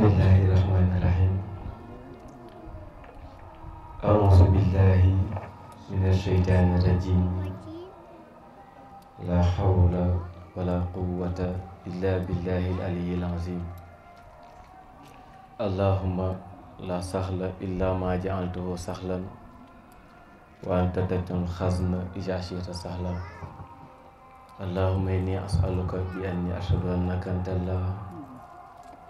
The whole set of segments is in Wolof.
Bismillahirrahmanirrahim. A'udzu billahi minasyaitonir rajim. La haula wala quwwata illa billahil aliyyil azim. Allahumma la sahla illa ma ja'altahu sahlan wa anta taj'alul khazna idha shi'ta sahlan. Allahumma inni as'aluka bi anni ashhadu annaka antallah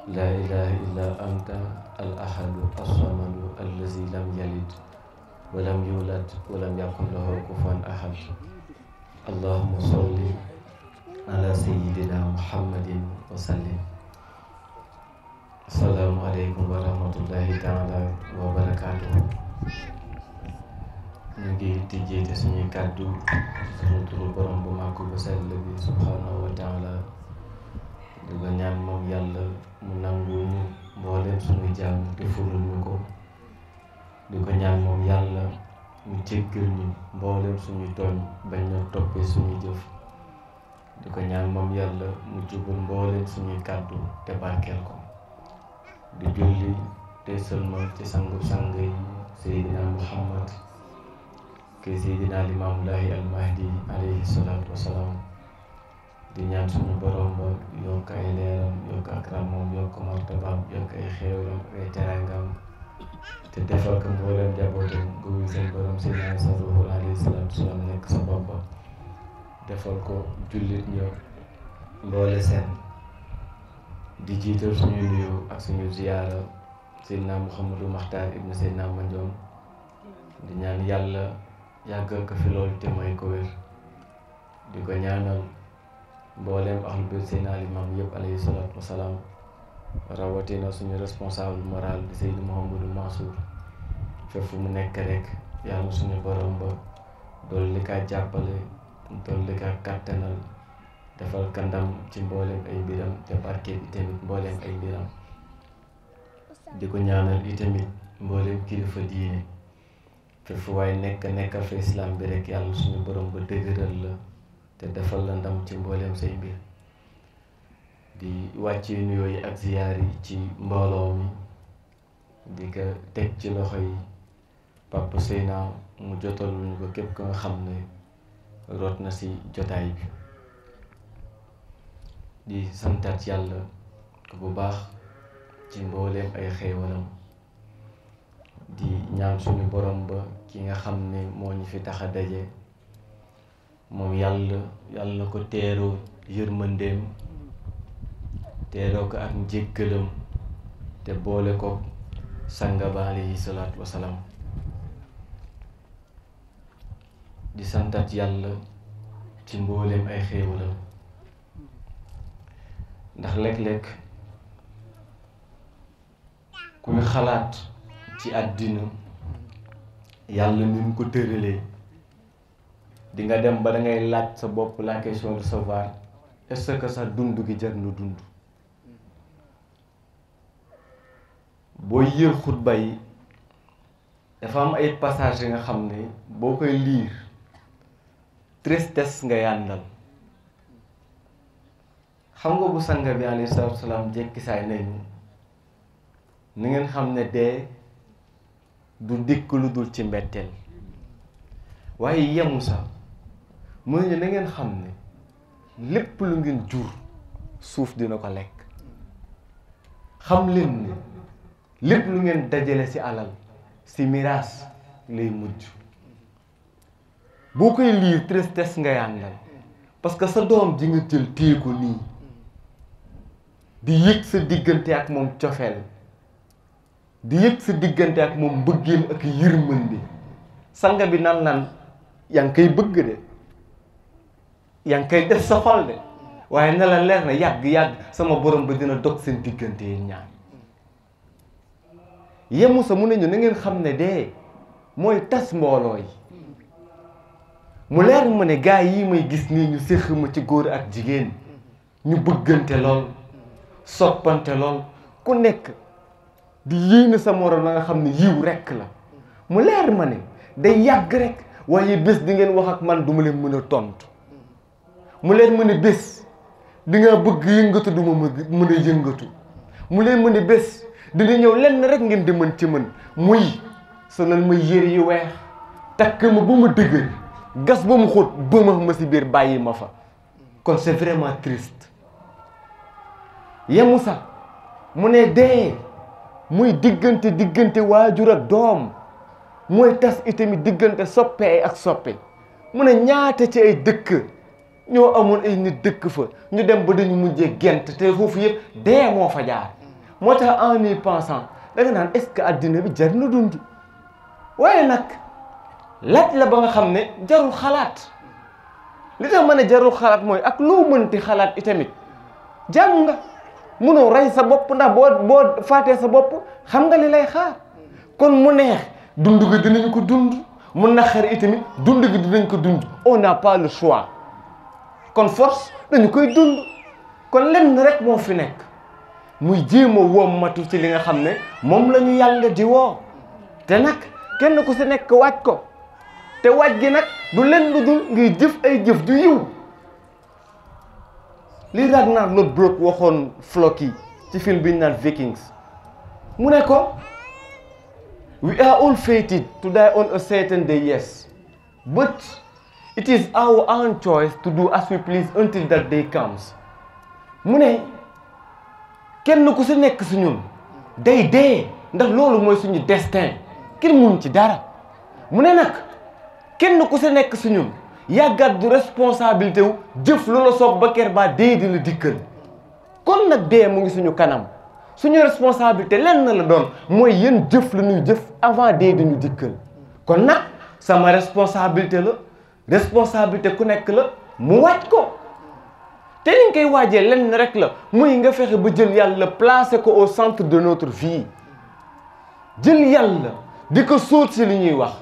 la ilaha illa anta al-ahadu as-samadu allazi lam yalid wa lam yulad wa lam yakun lahu kufuwan ahad. Allahumma salli ala sayyidina Muhammadin wa sallim. Assalamu alaikum warahmatullahi ta'ala wa barakatuh. Ñu ngi tijjeete suñuy kàddu suñu turu borom bu màgg bu sell bi subhanahu wa ta'ala. di ko ñaan moom yàlla mu nangu ñu mbooleem suñu jaam te fulul ñu ko. di ko ñaan moom yàlla mu jéggal ñu mbooleem suñu tooñ bañ ñoo toppee suñu jëf. di ko ñaan moom yàlla mu jubal mbooleem suñuy kàddu te barkeel ko. di julli te sëlmal ci sangu sang yi Seydina Muhammad ke Seydina Limaamullaahi al-Mahdi alayhi salaatu wasalaam. di ñaan suñu borom ba yokk ay leeram yokk ak ramam yokk martabaam yokk ay xéewam ay terangam te defal ko mbooleem jabootam gu seen borom Seydina Ruuhu alayhi salaatu wasalaam nekk sa bopp ba defal ko jullit ñëw mboole seen. di jiital suñu nuyu ak suñu ziyaara Seydina Mouhamadou Makhtar ibn Seydina Mandione. di ñaan yàlla yàggal ko fi loolu te may ko wér. di ko ñaanal mbooleem ahlu bayt Seydina Limaamu yëpp alayhi salaatu wasalaam. rawatina suñu responsable moral di Seydou Mouhamadou Mansour fépp fu mu nekk rek yàlla suñu borom ba dolli kaa jàppale dolli kaa kàttanal defal ka ndam ci mbooleem ay mbiram te barkeel itamit mbooleem ay mbiram. di ko ñaanal itamit mbooleem kilifa diine fépp fu waaye nekkal fa islam bi rek yàlla suñu borom ba dëgëral la te defal la ndam ci mbooleem say mbir. di wàccee nuyoo yi ak ziyaar yi ci mbooloo mi di ko teg ci loxo yi Papa Seyna mu jotal luñu ko képp ko nga xam ne root na ci jotaay bi. di santaat yàlla bu baax ci mbooleem ay xéewalam. di ñaan suñu borom ba ki nga xam ne moo ñu fi tax a daje moom yàlla na ko teeroo yërmandeem teeroo ko ak njéggalam te boole ko sanga ba alayhi salaatu wasalaam. di santaat yàlla ci mbooleem ay xéewalam ndax léeg-léeg kuy xalaat ci àddina yàlla ni mu ko tëralee di nga dem ba da ngay laaj sa bopp la question de savoir est-ce que sa dund gi jar na dund. boo yër xutba yi dafa am ay passage yi nga xam ne boo koy liir tristesse nga yàndal. xam nga bu sanga bi alayhi salaatu wasalaam jekki saay nañu ni ngeen xam ne dee du dikk lu dul ci mbetteel waaye yemu sax mu ne na ngeen xam ne lépp lu ngeen jur suuf dina ko lekk. xam leen ne lépp lu ngeen dajale ci alal ci miraas lay mujj. boo koy liir tristesse nga yàndal parce que sa doom ji nga jël téye ko nii di yëg sa diggante ak moom cofeel di yëg sa diggante ak moom mbëggeel ak yërmande. sanga bi nan yaa ngi koy bëgg de yaa ngi koy def sa xol de waaye ne la leer na yàgg sama borom ba dina dog seen diggante yéen ñaar. yemu sa mu ne ñu na ngeen xam ne dee mooy tas mbooloo yi. mu leer ma ne gaa yi may gis nii ñu séq ma ci góor ak jigéen ñu bëggante lool soppante lool ku nekk di yéene sa morom la nga xam ne yiw rekk la. mu leer ma ne day yàgg rek waaye bés di ngeen wax ak man duma leen mën a tontu. mu leer ma ne bés di nga bëgg yëngatu duma mën a yëngatu mu leen mën a bés dina ñëw lenn rek ngeen di mën ci mën muy solal ma yére yu weex takk ma ba ma dëgër gas ba mu xóot ba ma si biir bàyyi ma fa. kon c'est vraiment triste yemu sax mu ne dee muy diggante waajur ak doom mooy tas itamit diggante soppe ak soppe mu ne ñaata ci ay dëkk ñoo amoon ay nit dëkk fa ñu dem ba dañu mujjee gent te foofu yëpp dee moo fa jaar moo tax en y pensant da nga naan est-ce que addina bi jar na dundi waaye nag laaj la ba nga xam ne jarul xalaat li tax mën a jarul xalaat mooy ak loo mënti xalaat itamit jàmm nga munoo rey sa bopp ndax boo faatee sa bopp xam nga li lay xaar kon mu neex dund gi dinañ ko dund mu naqari itamit dund gi dinañ ko dund on n'a pas le choix kon force dañu koy dund kon lenn rek moo fi nekk muy jéem a wommatu ci li nga xam ne moom la ñu yàlla di woo te nag kenn ku si nekk waaj ko te waaj gi nag du leen lu dul ngay jëf ay jëf ju yiw li Ragnar Lodbrok waxoon Floki ci film bi ñu naan Vikings mu ne ko we are all fated to die on a certain day, yes, but it is our own choice to do as we please until that day comes. mu ne kenn ku si nekk si ñun day dee ndax loolu mooy suñu destin kenn mun ci dara mu ne nag kenn ku si nekk si ñun yàggat du responsabilité wu jëf lu la soob ba ker baa dee di la dikkal kon nag dee mu ngi suñu kanam suñu responsabilité lenn la doon mooy yéen jëf la ñuy jëf avant dee di ñu dikkal kon nag sama responsabilité la responsabilité ku nekk la mu waaj ko te ni nga koy waajee lenn rek la muy nga fexe ba jël yàlla placer ko au centre de notre vie jël yàlla di ko sóot si li ñuy wax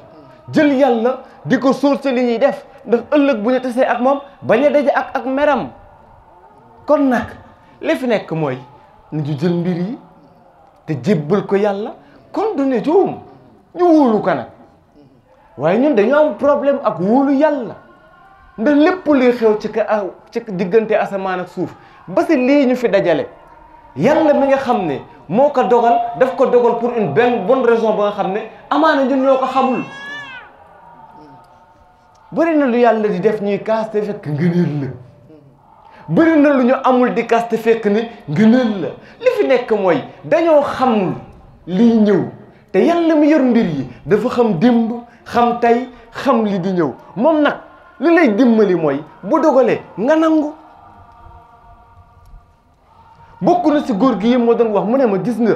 jël yàlla di ko sóot si li ñuy def ndax ëllëg bu ñu tasee ak moom bañ a daje ak meram kon nag li fi nekk mooy ñu jël mbir yi te jébbal ko yàlla kon du ne juum ñu wóolu ko nag waaye ñun dañu am problème ak wóolu yàlla ndax lépp luy xew ci diggante asamaan ak suuf ba si lii ñu fi dajale yàlla mi nga xam ne moo ko dogal daf ko dogal pour une bonne raison ba nga xam ne amaana ñun ñoo ko xamul bëri na lu yàlla di def ñuy kaas te fekk ngëneel la bëri na lu ñu amul di kaas te fekk ne ngëneel la li fi nekk mooy dañoo xamul liy ñëw te yàlla mi yor mbir yi dafa xam démb xam tey xam li di ñëw moom nag li lay dimbali mooy bu dogalee nga nangu bokk na ci góor gi yëpp moo doon wax mu ne ma gis nga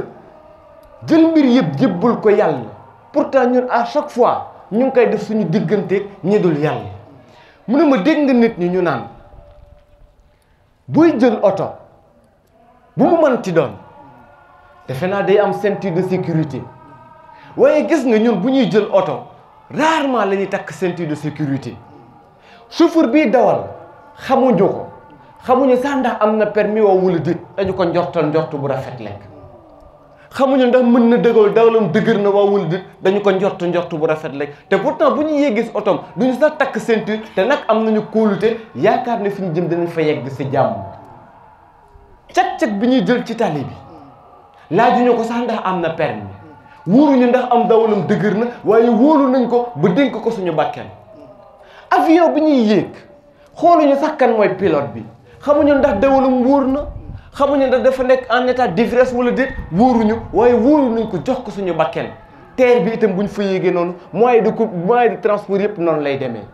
jël mbir yëpp jébbal ko yàlla pourtant ñun à chaque fois ñu ngi koy def suñu diggante ñi dul yàlla mu ne ma dégg nga nit ñi ñu naan buy jël oto bu mu mënti doon defe naa day am ceinture de sécurité waaye gis nga ñun bu ñuy jël oto rarement la ñuy takk ceinture de sécurité chauffeur bii dawal xamuñu ko xamuñu sax ndax am na permis woo wala déet dañu ko njortal njortu bu rafet lekk xamuñu ndax mën na dëggal dawalam dëgër na waa wala déet dañu ko njortu bu rafet lekk te pourtant bu ñu yéegee si otom duñu sax takk ceinture te nag am nañu kóolute yaakaar ne fi ñu jëm danañ fa yegg si jàmm cag-cag bi ñuy jël ci tali bi laajuñu ko sax ndax am na permis wóoruñu ndax am dawalam dëgër na waaye wóolu nañ ko ba dénk ko suñu bakken avion bi ñuy yéeg xooluñu sax kan mooy pilote bi xamuñu ndax dawalam wóor na xamuñu ndax dafa nekk en état d'ivresse wala déet wóoruñu waaye wóoru nañ ko jox ko suñu bakken terre bi itam buñ fa yéegee noonu moyen de transport yëpp noonu lay demee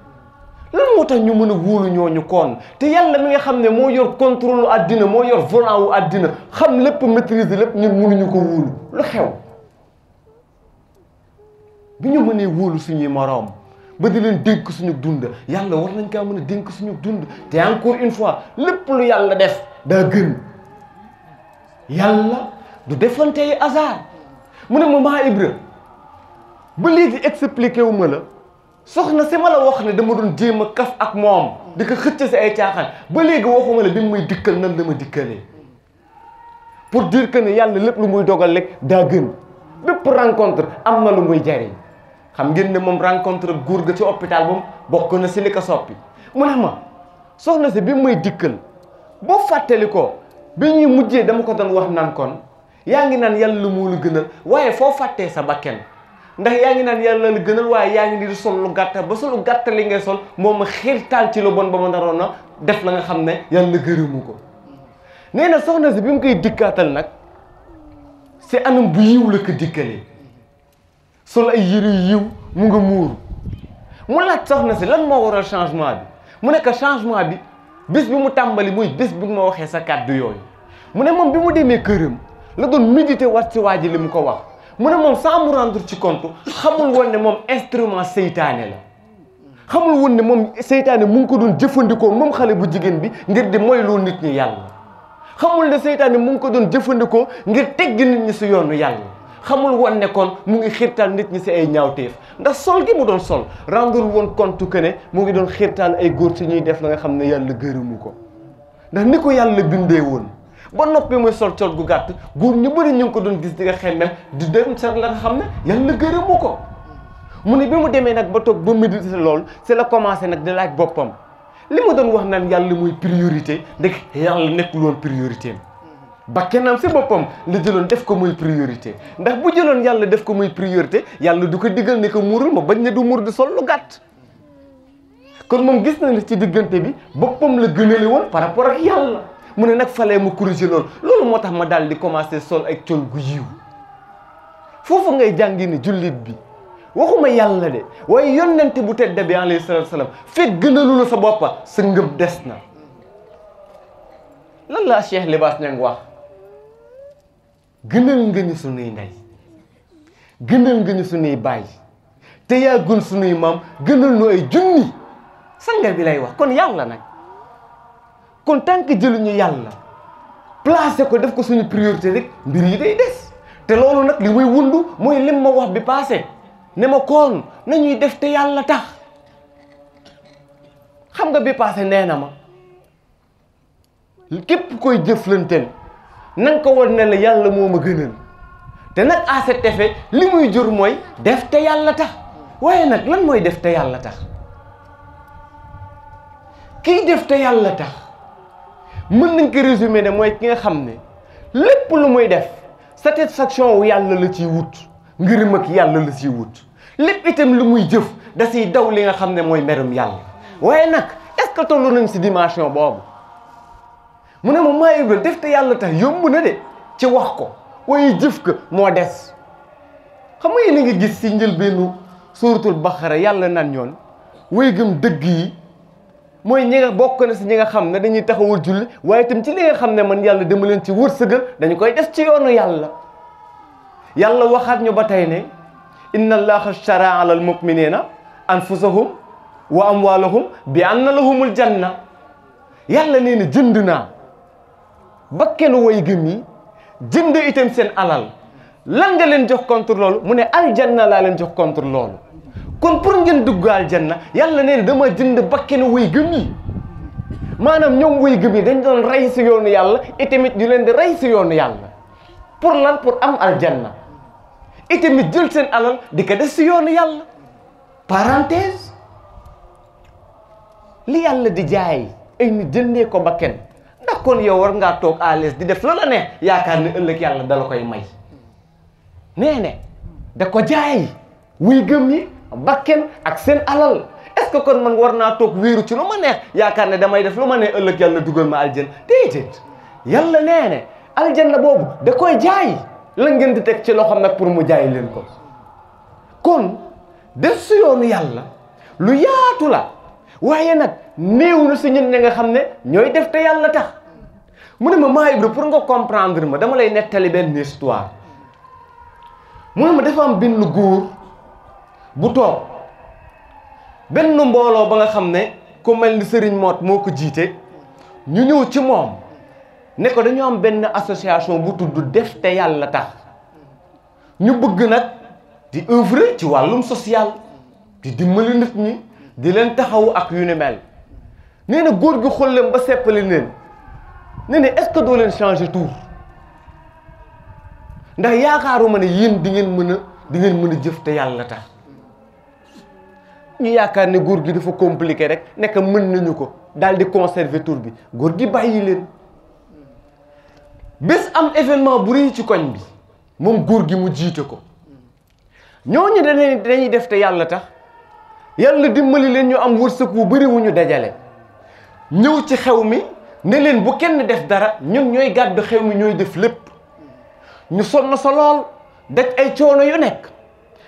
lan moo tax ñu mën a wóolu ñooñu koon te yàlla mi nga xam ne moo yor contrôle àddina moo yor volant wu àddina xam lépp maîtriser lépp ñun mënuñu ko wóolu lu xew bi ñu mënee wóolu suñuy moroom ba di leen dénk suñu dund yàlla war nañ kaa mën a dénk suñu dund te encore une fois lépp lu yàlla def daa gën yàlla du defante ay hasard mu ne ma maa Ibra ba léegi expliqué wu ma la soxna si ma la wax ne dama doon jéem a kaf ak moom di ko xëcc si ay caaxaan ba léegi waxuma la bi mu may dikkal nan la ma dikkalee pour dire que ne yàlla lépp lu muy dogal rek daa gën bépp rencontre am na lu muy jariñ xam ngeen ne moom rencontre góor ga ci hôpital moom bokk na si li ko soppi mu ne ma soxna si bi may dikkal boo fàttali ko bi ñuy mujjee dama ko doon wax naan kon yaa ngi naan yàlla moo la gënal waaye foo fàttee sa bakken ndax yaa ngi naan yàlla la gënal waaye yaa ngi ni di sol lu gàtt ba su lu gàtt li ngay sol moom ma xiirtaal ci lu bon ba ma naroon na def la nga xam ne yàlla gërëmu ko. nee na soxna si bi mu koy dikkaatal nag si anam bu yiw la ko dikkalee sol ay yëre yu yiw mu nga muuru mu laaj soxna si lan moo waral changement bi mu nekk changement bi bis bi mu tàmbali muy bis bi ma waxee sa kàddu yooyu mu ne moom bi mu demee këram la doon méditer wat si waa ji li mu ko wax mu ne moom sans mu rendre ci compte xamul woon ne moom instrument seytaane la xamul woon ne moom seytaane mu ngi ko doon jëfandikoo moom xale bu jigéen bi ngir di moyloo nit ñi yàlla xamul ne seytaane mu ngi ko doon jëfandikoo ngir tegg nit ñi si yoonu yàlla xamul woon ne kon mu ngi xiirtal nit ñi si ay ñaawteef ndax sol gi mu doon sol rendre woon compte que ne mu ngi doon xiirtal ay góor si ñuy def la nga xam ne yàlla gërëmu ko ndax ni ko yàlla bindee woon ba noppi muy sol col gu gàtt góor ñu bëri ñu ngi ko doon gis di nga xemmem di dem sa la nga xam ne yàlla gërëmu ko mu ne bi mu demee nag ba toog ba méditer lool c'est la commencé nag di laaj boppam li ma doon wax naan yàlla muy priorité ndek yàlla nekkul woon priorité ba kennam si boppam la jëloon def ko muy priorité ndax bu jëloon yàlla def ko muy priorité yàlla du ko diggal ne ko muurul ma bañ ne du muur di sol lu gàtt kon moom gis na ne ci diggante bi boppam la gënale woon par rapport ak yàlla mu ne nag falee mu corriger loolu moo tax ma daal di commencer sol ak col gu yiw foofu ngay jàngi ne jullit bi waxuma yàlla de waaye yonente bu tedd bi alayhi salaatu salaam fekk gënalu la sa boppa sa ngëm des na lan la Cheikh Libaas Ñang wax gënal nga ñu sunuy ndey gënal nga ñu sunuy baay te yaa gën sunuy maam gënal nu ay junni sanga bi lay wax kon yàlla nag kon tant que jëluñu yàlla placé ko def ko suñu priorité rek mbir yi day des te loolu nag li muy wundu mooy lim ma wax bi passé ne ma koon nañuy def te yàlla tax xam nga bi passé nee na ma képp koy jëflanteel na nga ko wan ne la yàlla moo ma gënal te nag à cet effet li muy jur mooy def te yàlla tax waaye nag lan mooy def te yàlla tax kiy def te yàlla tax mën nañ ko résumer ne mooy ki nga xam ne lépp lu muy def satisfaction wu yàlla la ciy wut ngërëm ak yàlla la ciy wut lépp itam lu muy jëf da ciy daw li nga xam ne mooy merum yàlla waaye nag est-ce que tollu nañ si dimension boobu mu ne ma maa Ibra def te yàlla tax yomb na de ci wax ko waaye jëf ko moo des xam nga yéen a ngi gis si njëlbeenu suuratul Baqara yàlla nan ñoon way gëm dëgg yi mooy ñi nga bokk na si ñi nga xam ne dañuy taxawul julli waaye itam ci li nga xam ne man yàlla dama leen ci wërsëgal dañu koy def ci yoonu yàlla yàlla waxaat ñu ba tey ne inna allaha ashtara ala almuminina anfusahum wa amwalahum bi anna lahumul janna yàlla nee na jënd naa bakkenu way gëm yi jënd itam seen alal lan nga leen jox contre loolu mu ne aljanna laa leen jox contre loolu kon pour ngeen dugg aljanna yàlla nee na dama jënd bakkenu way gëm yi maanaam ñoom way gëm yi dañ doon rey si yoonu yàlla itamit ñu leen di rey si yoonu yàlla pour lan pour am aljanna itamit jël seen alal di ko def si yoonu yàlla parenthèse li yàlla di jaay ay nit jëndee ko bakken ndax kon yow war ngaa toog à l'aise di def loola ne yaakaar ne ëllëg yàlla dala koy may nee ne da ko jaay wuy gëm yi bakken ak seen alal est-ce que kon man war naa toog wéeru ci lu ma neex yaakaar ne damay def lu ma ne ëllëg yàlla dugal ma aljan déedéet yàlla nee ne aljanna boobu da koy jaay la ngeen di teg ci loxoom nag pour mu jaay leen ko kon def si yoonu yàlla lu yaatu la waaye nag néew na si ñun ne nga xam ne ñooy def te yàlla tax mu ne ma maa Ibra pour nga comprendre ma dama lay nettali benn histoire mu ne ma dafa am benn góor bu toog benn mbooloo ba nga xam ne ku mel ni Serigne Mott moo ko jiite ñu ñëw ci moom ne ko dañoo am benn association bu tudd def te yàlla tax ñu bëgg nag di œuvrer ci wàllum social di dimbali nit ñi di leen taxaw ak yu ni mel nee na góor gi xool leen ba seppali leen nee na est-ce que doo leen changer tour ndax yaakaaruma ne yéen di ngeen mën a jëf te yàlla tax ñu yaakaar ne góor gi dafa compliqué rek nekk mën nañu ko daal di conserver tour bi góor gi bàyyi leen bés am événement bu rëy ci koñ bi moom góor gi mu jiite ko ñooñu dañuy def te yàlla tax yàlla dimbali leen ñu am wërsëg wu bëri wu ñu dajale ñëw ci xew mi ne leen bu kenn def dara ñun ñooy gàddu xew mi ñooy def lépp ñu sonn sa lool daj ay coono yu nekk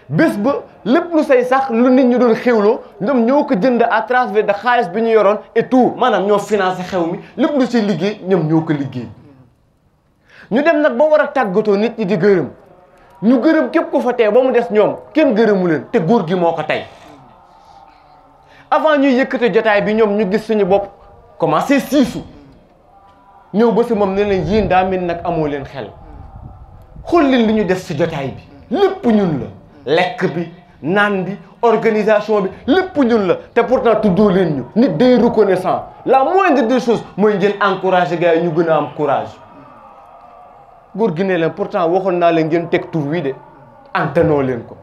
bés ba lépp lu say sax lu nit ñu doon xewloo ñoom ñoo ko jënd à travers de xaalis bi ñu yoroon et tout maanaam ñoo financé xew mi lépp lu ci liggéey ñoom ñoo ko liggéey ñu dem nag ba war a tàggatoo nit ñi di gërëm ñu gërëm képp ku fa teew ba mu des ñoom kenn gërëmu leen te góor gi moo ko tey avant ñuy yëkkate jotaay bi ñoom ñu gis suñu bopp commencé siisu ñëw ba si moom ne leen yéen daa mel nag amoo leen xel xool leen li ñu def si jotaay bi lépp ñun la lekk bi naan bi organisation bi lépp ñun la te pourtant tuddoo leen ñu nit day reconnaissant la moindre des choses mooy ngeen encouragé gars yi ñu gën a am courage góor gi ne leen pourtant waxoon naa leen ngeen teg tur wi de antanoo leen ko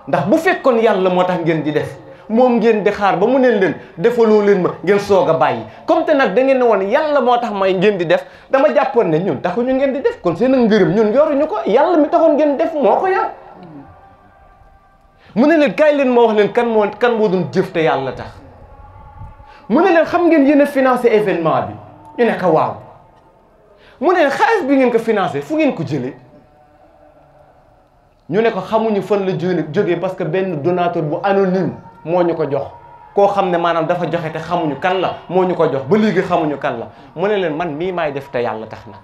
ndax bu fekkoon yàlla moo tax ngeen di def moom ngeen di xaar ba mu neen leen defaloo leen ma ngeen soog a bàyyi comme te nag da ngeen ne woon yàlla moo tax may ngeen di def dama jàppoon ne ñun taxuñu ngeen di def kon seen ngërëm ñun yoruñu ko yàlla mi taxoon ngeen def moo ko yar mu ne leen kaay leen ma wax leen kan moo doon jëf te yàlla tax mu ne leen xam ngeen yéen a financé événement bi ñu ne ko waaw mu ne leen xaalis bi ngeen ko financé fu ngeen ko jëlee ñu ne ko xamuñu fan la jógee parce que benn donateur bu anonyme moo ñu ko jox koo xam ne maanaam dafa joxe te xamuñu kan la moo ñu ko jox ba léegi xamuñu kan la mu ne leen man mii maay def te yàlla tax na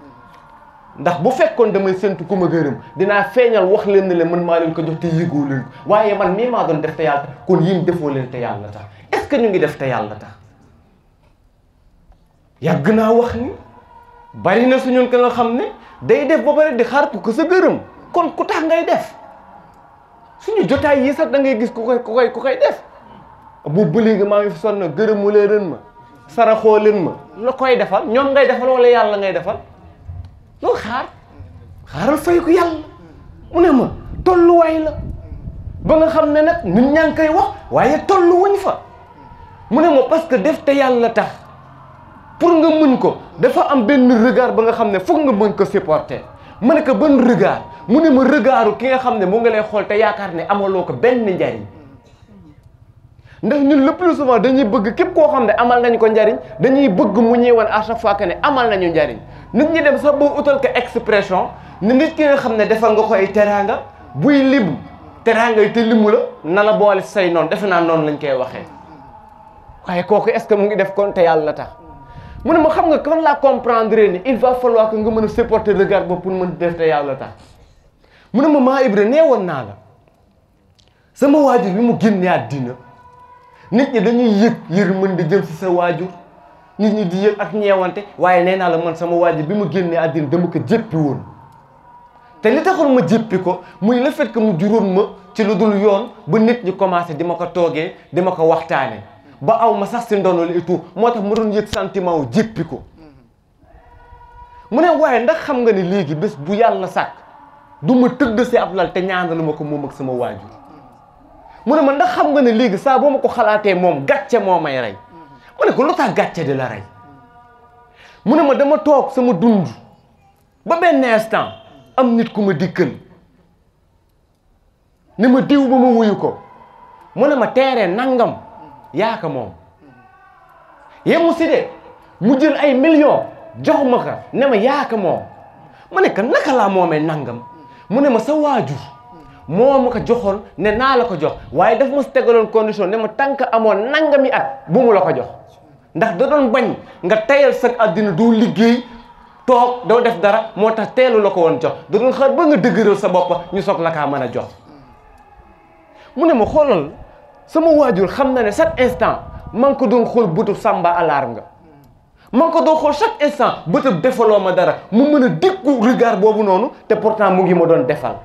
ndax bu fekkoon damay séntu ku ma gërëm dinaa feeñal wax leen ne leen man maa leen ko jox te yëgoo leen ko waaye man mii maa doon def te yàlla tax kon yéen defoo leen te yàlla tax est-ce que ñu ngi def te yàlla tax yàgg naa wax ni bari na suñu ka nga xam ne day def ba pare di xaar ko sa gërëm kon ku tax ngay def suñu jotaay yi sax da ngay gis ku koy def boobu ba léegi maa ngi fi sonn gërëmu leen ma saraxoo leen ma la koy defal ñoom ngay defal wala yàlla ngay defal loolu xaaral fay ko yàlla mu ne ma tolluwaay la ba nga xam ne nag nit ñaa ngi koy wax waaye tollu wuñ fa mu ne ma parce que def te yàlla tax pour nga mën ko dafa am benn regard ba nga xam ne foog nga mën ko supporter ma ne ko ban regard mu ne ma regardu ki nga xam ne mu nga lay xool te yaakaar ne amaloo ko benn njariñ ndax ñun le plus souvent dañuy bëgg képp koo xam ne amal nañ ko njariñ dañuy bëgg mu ñëwoon à chaque fois que ne amal nañu njariñ nit ñi dem sax boo utal ko expression ne nit ki nga xam ne defal nga ko ay teraanga buy lim teraanga yi te limu la na la boole say noonu defe naa noonu lañ koy waxee waaye kooku est-ce que mu ngi def kon te yàlla tax mu ne ma xam nga kon laa comprendre ni il va falloir que nga mën a supporter regard boobu pour mën def te yàlla tax mu ne ma maa Ibra nee woon naa la sama waajur bi mu génnee àddina nit ñi dañuy yëg yërmande jëm si sa waajur nit ñi di yëg ak ñeewante waaye nee naa la man sama waajur bi mu génnee àddina dama ko jéppi woon te li taxoon ma jéppi ko muy le fait que mu juróon ma ci lu dul yoon ba nit ñi commencé di ma ko toogee di ma ko waxtaane ba aw ma sax si ndono li et tout moo tax ma doon yëg sentiment wu jéppi ko mu ne waaye ndax xam nga ni léegi bés bu yàlla sàkk du ma tëdd si ab lal te ñaanalu ma ko moom ak sama waajur mu ne ma ndax xam nga ne léegi saa boo ma ko xalaatee moom gàcce moo may rey mu ne ko lu tax gàcce di la rey mu ne ma dama toog sama dund ba benn instant am nit ku ma dikkal ne ma diw ba ma wuyu ko mu ne ma teeree nangam yaa ko moom yemu si de mu jël ay millions jox ma ko ne ma yaa ko moom ma ne ko naka laa moomee nangam mu ne ma sa waajur moo ma ko joxoon ne naa la ko jox waaye daf ma si tegaloon condition ne ma tànk amoon nangami at bu mu la ko jox ndax da doon bañ nga tayal sa àddina doo liggéey toog doo def dara moo tax teelu la ko woon jox da doon xaar ba nga dëgëral sa bopp ñu soog la kaa mën a jox mu ne ma xoolal sama waajur xam na ne chaque instant man ko doon xool bëtub sàmba alarme nga man ko doon xool chaque instant bëtub defaloo ma dara mu mën a déggu regard boobu noonu te pourtant mu ngi ma doon defal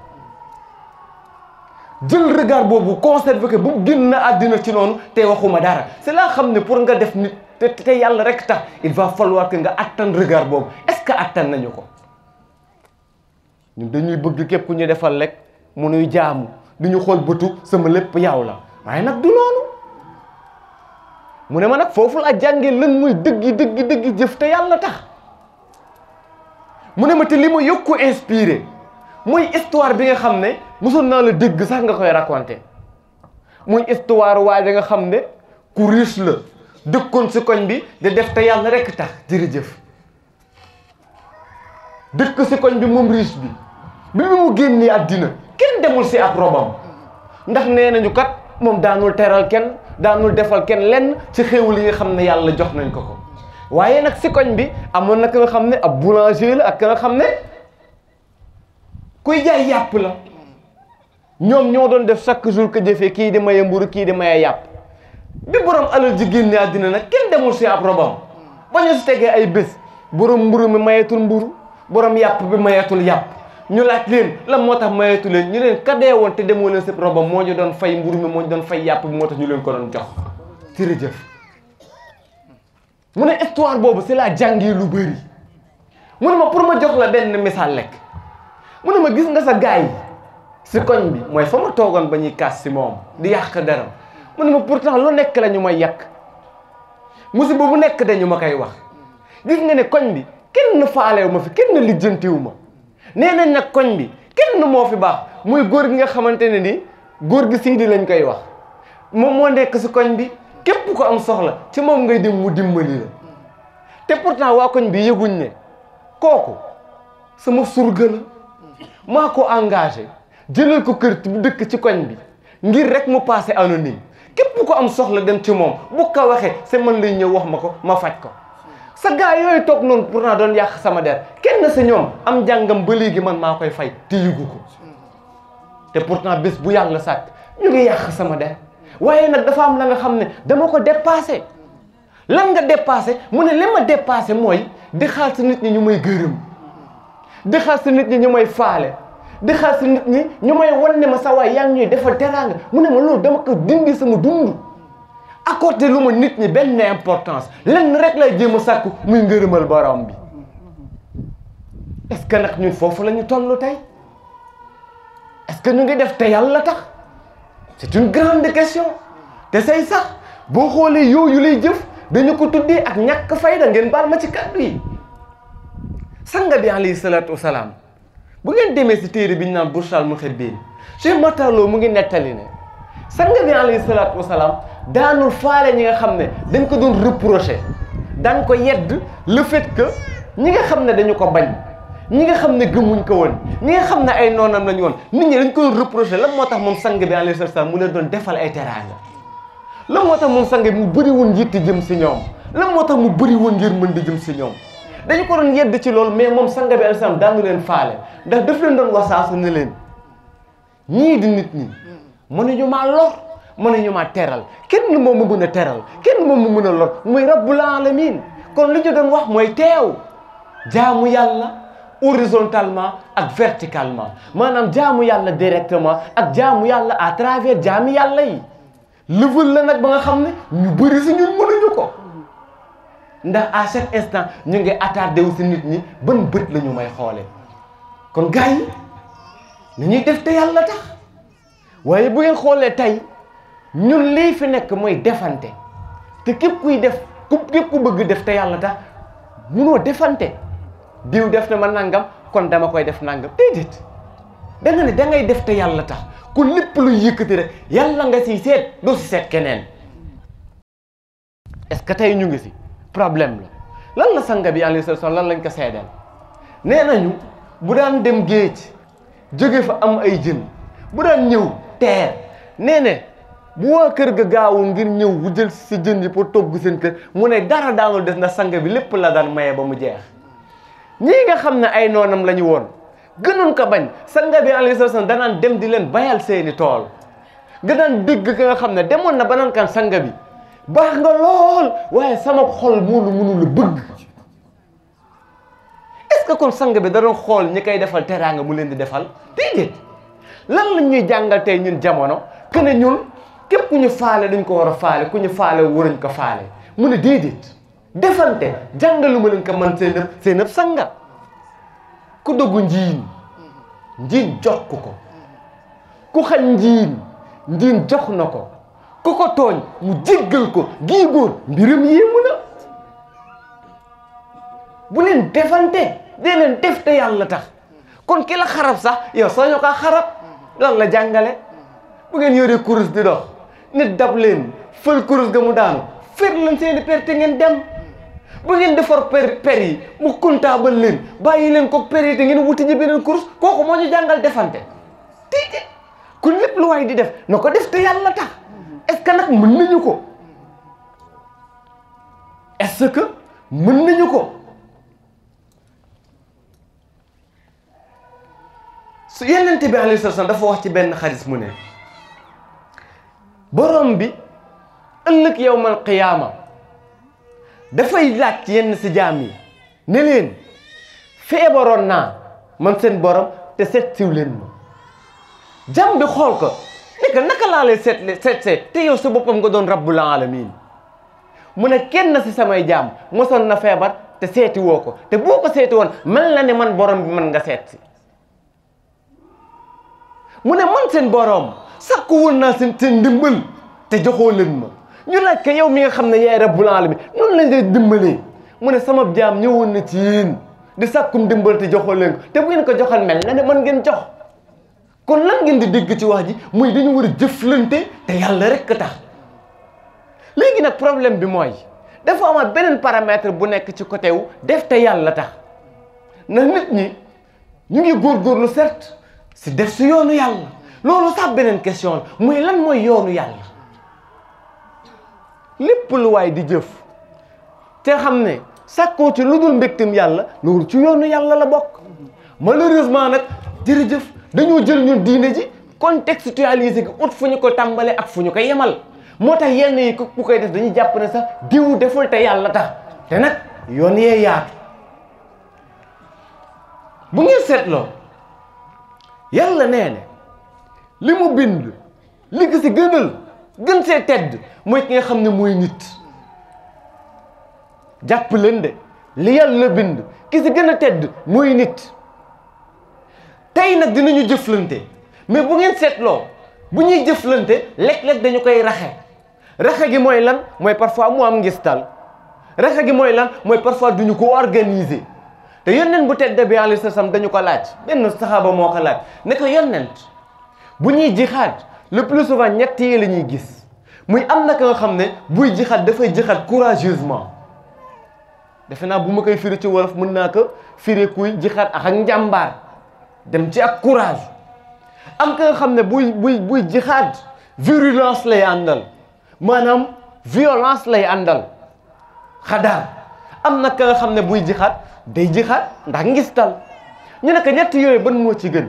jël regard boobu conservé que bu génn na àddina ci noonu te waxuma dara c'est là xam ne pour nga def nit te yàlla rek tax il va falloir que nga attan regard boobu est-ce que attan nañu ko ñun dañuy bëgg képp ku ñu defal rek mu nuy jaamu du ñu xool bëtu sama lépp yow la waaye nag du noonu mu ne ma nag foofu laa jàngee lan muy dëggi jëf te yàlla tax mu ne ma te li ma yokku inspiré mooy histoire bi nga xam ne mosoon naa la dégg sax nga koy raconté muy histoire waa da nga xam ne ku riche la dëkkoon si koñ bi di def te yàlla rekk tax jërëjëf dëkk si koñ bi moom riche bi mu génnee àddina kenn demul si ak robam ndax nee nañu kat moom daanul teral kenn daanul defal kenn lenn ci xéewal yi nga xam ne yàlla jox nañ ko ko waaye nag si koñ bi amoon na ka nga xam ne ab boulanger la ak ka nga xam ne kuy jaay yàpp la ñoom ñoo doon def chaque jour que jëfee kii di maye mburu kii di maye yàpp bi borom alal ji génne àddina nag kenn demul si ab robam ba ñu si tegee ay bés borom mburu mi mayetul mburu borom yàpp bi mayetul yàpp ñu laaj leen lan moo tax mayetu leen ñu leen kadee woon te demoo leen si robam moo ñu doon fay mburu mi moo ñu doon fay yàpp bi moo tax ñu leen ko doon jox jërëjëf mu ne histoire boobu si laa jàngee lu bëri mu ne ma pour ma jox la benn misaal lekk mu ne ma gis nga sa gaay yi si koñ bi mooy fa ma toogoon ba ñuy kaas si moom di yàq deram mu ne ma pourtant lu nekk la ñu may yàq musiba bu nekk dañu ma koy wax gis nga ne koñ bi kenn faalewu ma fi kenn lijjantiwu ma nee nañ nag koñ bi kenn moo fi baax muy góor gi nga xamante ne ni góor gi Sidi lañ koy wax moom moo nekk si koñ bi képp ko am soxla ci moom ngay dem mu dimbali la te pourtant waa koñ bi yëguñ ne kooku sama surga la maa ko engagé jëlal ko kër bu dëkk ci koñ bi ngir rek mu passé anonyme képp ko am soxla dem ci moom bu ko waxee c'est man lay ñëw wax ma ko ma faj ko sa gaa yooyu toog noonu pourtant doon yàq sama der kenn si ñoom am njàngam ba léegi man maa koy fay te yëgu ko te pourtant bés bu yàlla sàkk ñu ngi yàq sama der waaye nag dafa am la nga xam ne dama ko dépassé lan nga dépassé mu ne li ma dépassé mooy di xaal si nit ñi ñu may gërëm di xaal si nit ñi ñu may faale di xaal si nit ñi ñu may wan ne ma sa waay yaa ngi ñuy defal teraanga mu ne ma loolu dama ko dindi sama dund accordé lu ma nit ñi benn importance lenn rek lay jéem a sàkku muy ngërëmal borom bi est-ce que nag ñun foofu la ñu toll tey est-ce que ñu ngi def te yàlla tax c'est une grande question te say sax boo xoolee yooyu lay jëf dañu ko tuddee ak ñàkk fayda ngeen baal ma ci kàddu yi sanga bi alayhi salaatu wasalaam bu ngeen demee si téere bi ñu naan Burshal Muhibbin Cheikh Matar Lo mu ngi nettali ne sanga bi alayhi salaatu wasalaam daanul faale ñi nga xam ne dañ ko doon reprocher daan ko yedd le fait que ñi nga xam ne dañu ko bañ ñi nga xam ne gëmuñ ko woon ñi nga xam ne ay noonam lañu woon nit ñi dañ ko doon reprocher lan moo tax moom sang bi alayhi salaatu wasalaam mu leen doon defal ay teraanga lan moo tax moom sang bi mu bëri woon yitte jëm si ñoom lan moo tax mu bëri woon ngir mën di jëm si ñoom dañu ko doon yedd ci loolu mais moom sang bi alayhi salaam daanu leen faale ndax daf leen doon wasaasu ne leen ñii di nit ñi mënuñu maa lor mënuñu maa teral kenn moom mu mën a teral kenn moom mu mën a lor muy rabbul alamin kon li ñu doon wax mooy teew jaamu yàlla horizontalement ak verticalement maanaam jaamu yàlla directement ak jaamu yàlla à travers jaami yàlla yi level la nag ba nga xam ne ñu bëri si ñun mënuñu ko ndax à chaque instant ñu ngi attardé wu si nit ñi ban bët la ñu may xoolee kon gars yi ni ñuy def te yàlla tax waaye bu ngeen xoolee tey ñun lii fi nekk mooy defante te képp kuy def képp ku bëgg def te yàlla tax munoo defante diw def na ma nangam kon dama koy def nangam déedéet da nga ne da ngay def te yàlla tax ku lépp lu yëkkati rek yàlla nga siy seet doo si seet keneen est-ce que tey ñu ngi si problème la lan la sanga bi alayhi salaam lan lañ ko seedeel nee nañu bu daan dem géej jóge fa am ay jën bu daan ñëw teer nee ne bu waa kër ga gaawul ngir ñëw bu jël si jën yi pour togg seen kër mu ne dara daanul des na sanga bi lépp la daan maye ba mu jeex ñii nga xam ne ay noonam la ñu woon gënoon ko bañ sanga bi alayhi salaam danaan dem di leen bayal seeni tool nga daan dégg ka nga xam ne demoon na ba naan kan sanga bi baax nga lool waaye sama xol mënu la bëgg est-ce que kon sang bi da doon xool ñi koy defal teraanga mu leen di defal déedéet lan la ñuy jàngal tey ñun jamono que ne ñun képp ku ñu faale dañ ko war a faale ku ñu faale waruñ ko faale mu ne déedéet defante jàngalu ma leen ko man seen ëpp sanga ku doggu njiin jox ko ku xañ njiin jox na ko ku ko tooñ mu jéggal ko gii góor mbiram yéemu na bu leen defante dee leen def te yàlla tax kon ki la xarab sax yow soo ñu ko xarab lan la jàngale bu ngeen yoree kurus di dox nit dab leen fël kurus ga mu daanu fer leen seeni per te ngeen dem bu ngeen defar per yi mu comptable leen bàyyi leen ko per yi te ngeen wuti ji beneen kurus kooku moo ñu jàngal defante tiiti kon lépp lu waay di def na ko def te yàlla tax est-ce que nag mën nañu ko est-ce que mën nañu ko su Yonent bi alayhi salaam dafa wax ci benn xadis mu ne borom bi ëllëg yawmal qiyaama dafay laaj ci yenn si jaam yi ne leen feebaroon naa man seen borom te seet siw leen ma jàmm bi xool ko ne naka laa lay seet te yow sa boppam nga doon rabbul alamin mu ne kenn si samay jaam mosoon na feebar te seeti woo ko te boo ko seeti woon mel na ne man borom bi mën nga seet si mu ne man seen borom sakku woon naa seen ndimbal te joxoo leen ma ñu laaj ko yow mi nga xam ne yaay rabbul alamin noonu lañ lay dimbalee mu ne sama jaam ñëwoon na ci yéen di sakku ndimbal te joxoo leen ko te bu ngeen ko joxal mel na ne mën ngeen jox kon lan ngeen di dégg ci wax ji muy dañu war a jëflante te yàlla rek a tax léegi nag problème bi mooy dafa amaat beneen paramètre bu nekk ci côté wu def te yàlla tax na nit ñi ñu ngi góorgóorlu certes si def si yoonu yàlla loolu sax beneen question la muy lan mooy yoonu yàlla lépp lu waay di jëf te xam ne sàkkoo ci lu dul mbégtam yàlla loolu ci yoonu yàlla la bokk malheureusement nag jërëjëf dañoo jël ñun diine ji contextualiser ko ut fu ñu ko tàmbale ak fu ñu ko yemal moo tax yenn yi ku koy def dañuy jàpp ne sax diw deful te yàlla tax te nag yoon yee yaatu bu ngeen seetloo yàlla nee ne li mu bind li ko si gën see tedd mooy ki nga xam ne mooy nit jàpp leen de li yàlla bind ki si gën a tedd mooy nit tey nag dinañu jëflante mais bu ngeen seetloo bu ñuy jëflante léeg-léeg dañu koy raxe gi mooy lan mooy parfois mu am ngistal raxe gi mooy lan mooy parfois duñu ko organiser te yonent bu tedd bi alayhi salaam dañu ko laaj benn saxaaba moo ko laaj ne ko yonent bu ñuy jixaat le plus souvent ñett yi la ñuy gis muy am na ka nga xam ne buy jixaat dafay jixaat courageusement defe naa bu ma koy firi ci wolof mën naa ko firi kuy jixaat ak njàmbaar dem ci ak courage am ka nga xam ne buy jixaat virulence lay àndal maanaam violence lay àndal xadaar am na ka nga xam ne buy jixaat day jixaat ndax ngistal ñu ne ko ñett yooyu ban moo ci gën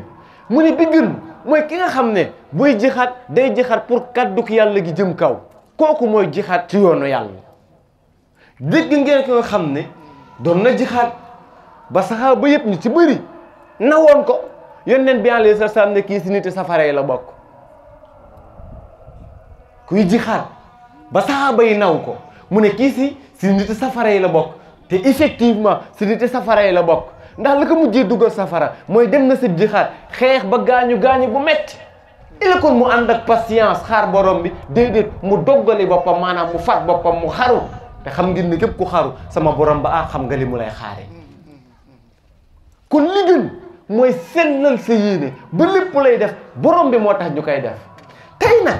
mu ne bi gën mooy ki nga xam ne buy jixaat day jixaat pour kàdduk yàlla gi jëm kaw kooku mooy jixaat ci yoonu yàlla dégg ngeen ko nga xam ne doon na jixaat ba saxaaba yëpp ñu ci bëri nawoon ko yonent bi alayhi salaam ne kii si nit safara yi la bokk kuy jixaat ba saxaaba yi naw ko mu ne kii si nit safara yi la bokk te effectivement si nit safara yi la bokk ndax la ko mujjee dugal safara mooy dem na si jixaat xeex ba gaañu bu metti il kon mu ànd ak patience xaar borom bi déedéet mu doggali boppam maanaam mu fat boppam mu xaru te xam ngeen ne képp ku xaru sama borom ba xam nga li mu lay xaare kon li gën mooy sellal sa yéene ba lépp lay def borom bi moo tax ñu koy def tey nag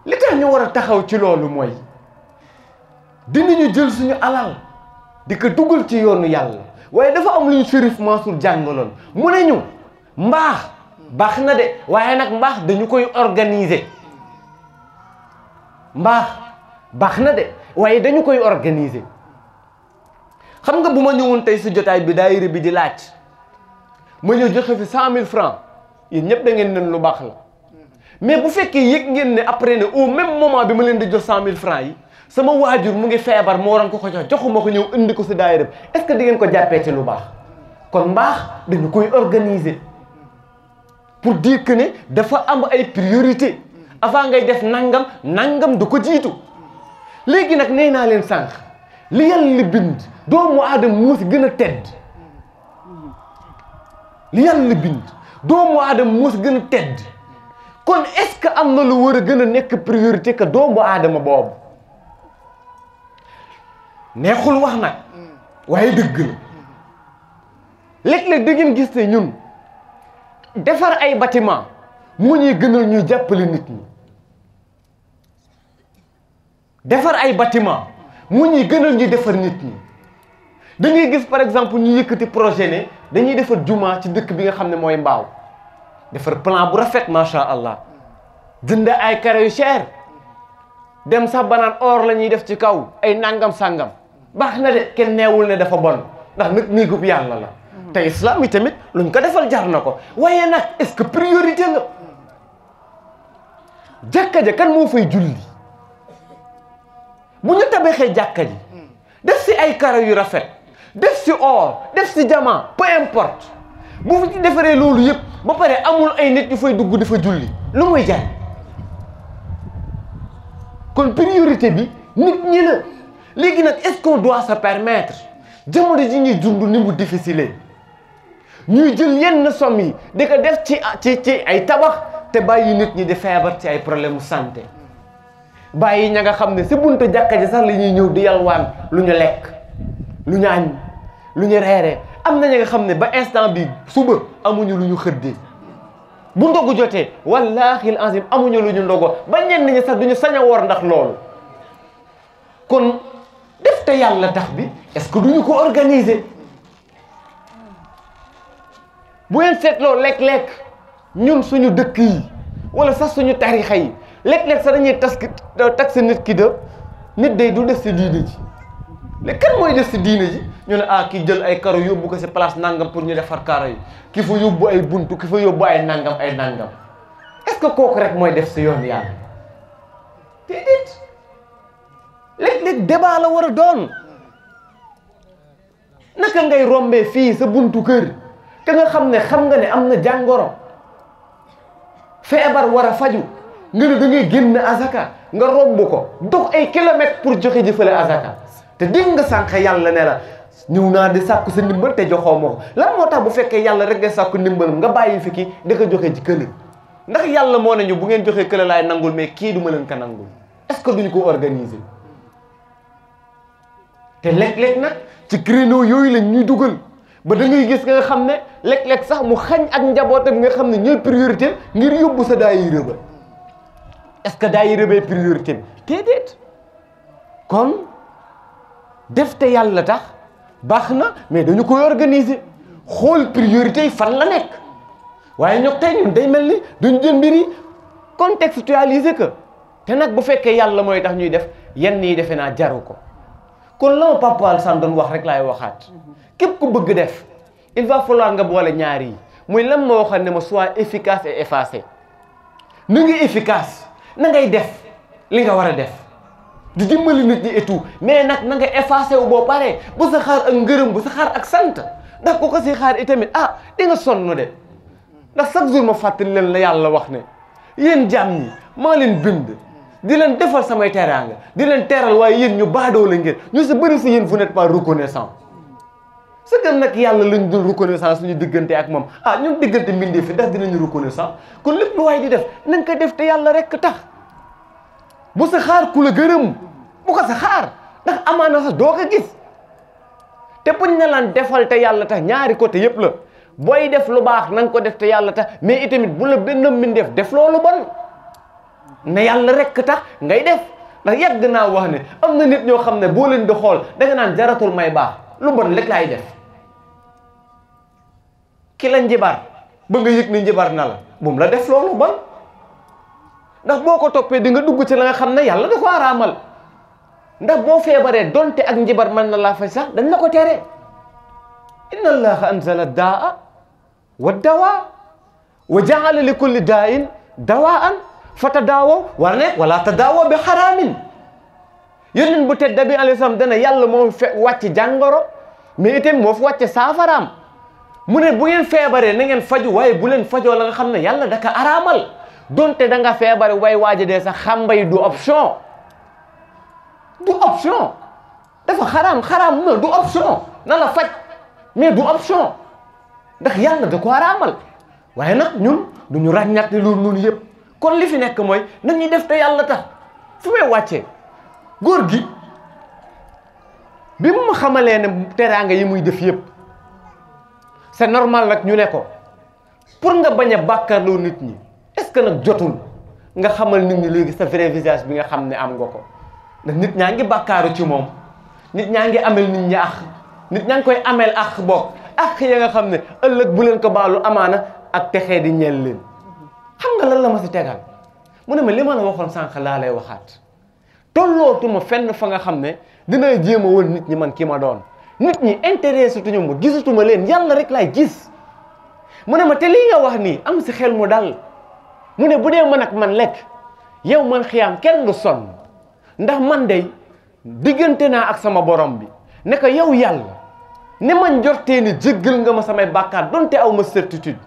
li tax ñu war a taxaw ci loolu mooy dinañu jël suñu alal di ko dugal ci yoonu yàlla waaye dafa am lu ñu Chérif Mansour jàngaloon mu ne ñu mbaax baax na de waaye nag mbaax dañu koy organiser mbaax baax na de waaye dañu koy organiser xam nga bu ma ñëwoon tey si jotaay bi daayira bi di laaj ma ñëw joxe fi 100 000 francs yéen ñëpp da ngeen nen lu baax la mais bu fekkee yëg ngeen ne après ne au même moment bi ma leen di jox 100 000 francs yi sama waajur mu ngi feebar moo waroon ko jox joxuma ko ñëw indi ko si daayira bi est-ce que di ngeen ko jàppee ci lu baax kon mbaax dañu koy organiser pour dire que ne dafa am ay priorité avant ngay def nangam du ko jiitu léegi nag nee naa leen sànq li yàlla bind doomu aadama moo si gën a tedd li yàlla bind doomu aadama moo si gën a tedd kon est-ce que am na lu war a gën a nekk priorité que doomu aadama boobu neexul wax nag waaye dëgg la léeg-léeg da ngeen gis ne ñun defar ay bâtiment moo ñuy gënal ñuy jàppale nit ñi defar ay bâtiment moo ñuy gënal ñuy defar nit ñi da ngay gis par exemple ñu yëkkati projet ne dañuy defar jumaa ci dëkk bi nga xam ne mooy Mbaaw defar plan bu rafet macha allah jënd ay carré yu cher dem sax banaan or la ñuy def ci kaw ay nangam sangam baax na de kenn neewul ne dafa bon ndax nag néegub yàlla la te islam yi tamit luñ ko defal jar na ko waaye nag est-ce que priorité la jàkka ja kan moo fay julli bu ñu tabaxee jàkka ji def si ay carré yu rafet def si or def si diamant peu importe bu fi defaree loolu yëpp ba pare amul ay nit yu fay dugg di fa julli lu muy jar kon priorité bi nit ñi la léegi nag est-ce qu'on doit se permettre jamono ji ñuy dund ni mu difficile ñuy jël yenn somme yi di ko def ci ay tabax te bàyyi nit ñi di feebar ci ay problème mu santé bàyyi ña nga xam ne si buntu jàkka ji sax la ñuy ñëw di yalwaan lu ñu lekk lu ñu añ lu ñu reere am na ña nga xam ne ba instant bi suba amuñu lu ñu xëddee bu ndogu jotee wallaahi azim amuñu lu ñu ndogo ba ñenn ñi sax duñu sañ a woor ndax loolu kon def te yàlla tax bi est-ce que duñu ko organiser bu ngeen seetloo lekk-lekk ñun suñu dëkk yi wala sax suñu tarixa yi lekk-lekk sax dañuy tax nit ki de nit day du def si diine ji léegi kan mooy def si diine ji ñu ne kii jël ay karo yóbbu ko si place nangam pour ñu defar karo yi ki fa yóbbu ay buntu ki fa yóbbu ay nangam est-ce que kooku rek mooy def si yoon yàlla déedéet léeg-léeg débat la war a doon naka ngay rombee fii sa buntu kër te nga xam ne am na jàngoro feebar war a faju nga ne da ngay génn azaka nga romb ko dox ay kilomètres pour joxe ji fële azaka te dégg nga sànq yàlla ne la ñëw naa di sàkku sa ndimbal te joxoo ma ko lan moo tax bu fekkee yàlla rek ngay sàkku ndimbalam nga bàyyi fi kii di ko joxe ci kële ndax yàlla moo nañu bu ngeen joxee kële laay nangul mais kii du ma leen ko nangul est-ce que duñu ko organiser te léeg-léeg nag ci créneau yooyu lañ ñuy dugal ba da ngay gis nga xam ne léeg-léeg sax mu xañ ak njabootam nga xam ne ñooy priorité ngir yóbbu sa daayira ba est-ce que daayira bee priorité bi déedéet kon def te yàlla tax baax na mais dañu koy organiser xool priorité yi fan la nekk waaye ñoo tey ñun day mel ni duñ jël mbir yi contextualiser que te nag bu fekkee yàlla mooy tax ñuy def yenn yi defe naa jaru ko kon la ma Papa Alassane doon wax rek laay waxaat képp ku bëgg def il va falloir nga boole ñaar yi muy lan ma waxoon ne ma soit efficace et effacé na nga efficace na ngay def li nga war a def di dimbali nit ñi et tout mais nag na nga effacé wu boo paree bu sa xaar ak ngërëm bu sa xaar ak sant ndax ko ko si xaar itamit di nga sonn de ndax chaque jour ma fàttali leen la yàlla wax ne yéen jaam ñi maa leen bind di leen defal samay teraanga di leen teral waaye yéen ñu baadoo la ngeen ñu si bëri si yéen vous n'êtes pas reconnaissant ce que nag yàlla lañ dul reconnaissant suñu diggante ak moom ñun diggante mbindee fi ndax dinañu reconnaissant kon lépp lu waay di def na nga ko def te yàlla rek tax bu sa xaar ku la gërëm bu ko sa xaar ndax amaana sax doo ko gis te buñ ne laan defal te yàlla tax ñaari côté yëpp la booy def lu baax na nga ko def te yàlla tax mais itamit bu la benn mbindeef def loolu bon ne yàlla rek tax ngay def ndax yàgg naa wax ne am na nit ñoo xam ne boo leen di xool da nga naan jaratul may baax lu bon rek laay def ki la njibar ba nga yëg ne njibar na la bu mu la def loolu bon ndax boo ko toppee di nga dugg ci la nga xam ne yàlla da ko araamal ndax boo feebaree donte ak njibar mën na laa faj sax dañ la ko tere inna allaha anzala daa wa dawaa wa jaala li kulli daa'in dawaan fa tadaawaw war ne wala tadaawaw bi xaraamin yonent bu tedd bi alayhi salaam dana yàlla moo wàcc jàngoro mais itam moo fi wàcce saafaraam mu ne bu ngeen feebaree na ngeen faju waaye bu leen fajoo la nga xam ne yàlla daka araamal donte da nga feebare way waaja dee sax xambay du option dafa xaraam na du option na la faj mais du option ndax yàlla da ko araamal waaye nag ñun duñu ràññat loolu noonu yëpp kon li fi nekk mooy nañuy def te yàlla tax fu may wàccee góor gi bi mu ma xamalee ne teraanga yi muy def yëpp c'est normal nag ñu ne ko pour nga bañ a bàkkaarloo nit ñi est-ce que nag jotul nga xamal nit ñi léegi sa vrai visage bi nga xam ne am nga ko ndax nit ñaa ngi bàkkaaru ci moom nit ñaa ngi amel nit ñi ak nit ñaa ngi koy amel ak bokk ak ya nga xam ne ëllëg bu leen ko baalu amaana ak texee di ñeel leen xam nga lan la ma si tegal mu ne ma li ma la waxoon sànq laa lay waxaat tollootuma fenn fa nga xam ne dina jéem a woon nit ñi man ki ma doon nit ñi intéressé tuñu ma gisatuma leen yàlla rek laay gis mu ne ma te lii nga wax nii am si xel mu dal mu ne bu dee man ak man lekk yow man xiyaam kenn du sonn ndax man day diggante naa ak sama borom bi ne ko yow yàlla ni ma njortee ni jéggal nga ma samay bàkkaar donte aw ma certitude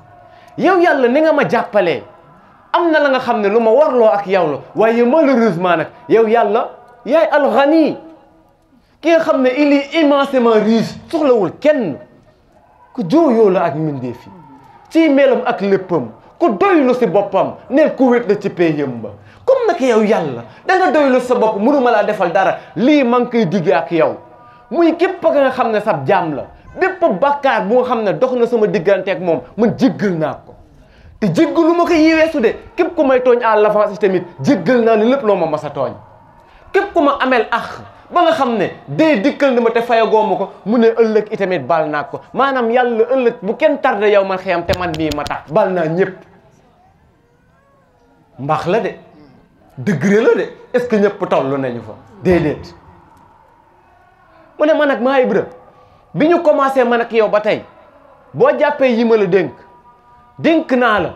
yow yàlla ni nga ma jàppalee am na la nga xam ne lu ma warloo ak yow la waaye malheureusement nag yow yàlla yaay alxani ki nga xam ne il est immensément riche soxlawul kenn ku jooyoo la ak mbindeef yi ci melam ak léppam ku doylu si boppam neel ku wét la ci péyam ba comme nag yow yàlla da nga doylu sa bopp mënuma laa defal dara lii maa ngi koy digg ak yow muy képp nga xam ne sab jaam la bépp bàkkaar bu nga xam ne dox na sama diggante ak moom man jéggal naa ko te jéggalu ma ko yiweesu de képp ku may tooñ à l'avance tamit jéggal naa ne lépp loo ma mas a tooñ képp ku ma ameel ax ba nga xam ne dee dikkal na ma te fayagoo ma ko mu ne ëllëg itamit bal naa ko maanaam yàlla ëllëg bu kenn tardé yow man xëyam te man mii ma tax bal naa ñëpp mbaax la de degré la de est-ce que ñëpp toll nañu fa déedéet mu ne man ak maa Ibra bi ñu commencé man ak yow ba tey boo jàppee yi ma la dénk naa la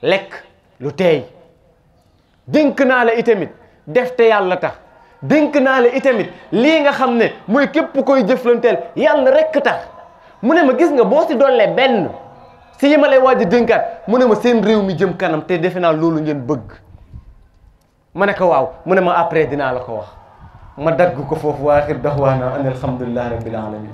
lekk lu teey dénk naa la itamit def te yàlla tax dénk naa la itamit lii nga xam ne mooy képp koy jëflanteel yàlla rekk tax mu ne ma gis nga boo si dollee benn si yi ma lay waaj a dénkaat mu ne ma seen réew mi jëm kanam te defe naa loolu ngeen bëgg ma ne ko waaw mu ne ma après dinaa la ko wax ma dagg ko foofu wa aaxir da'waanaa an alhamdulillahi rabbil alamin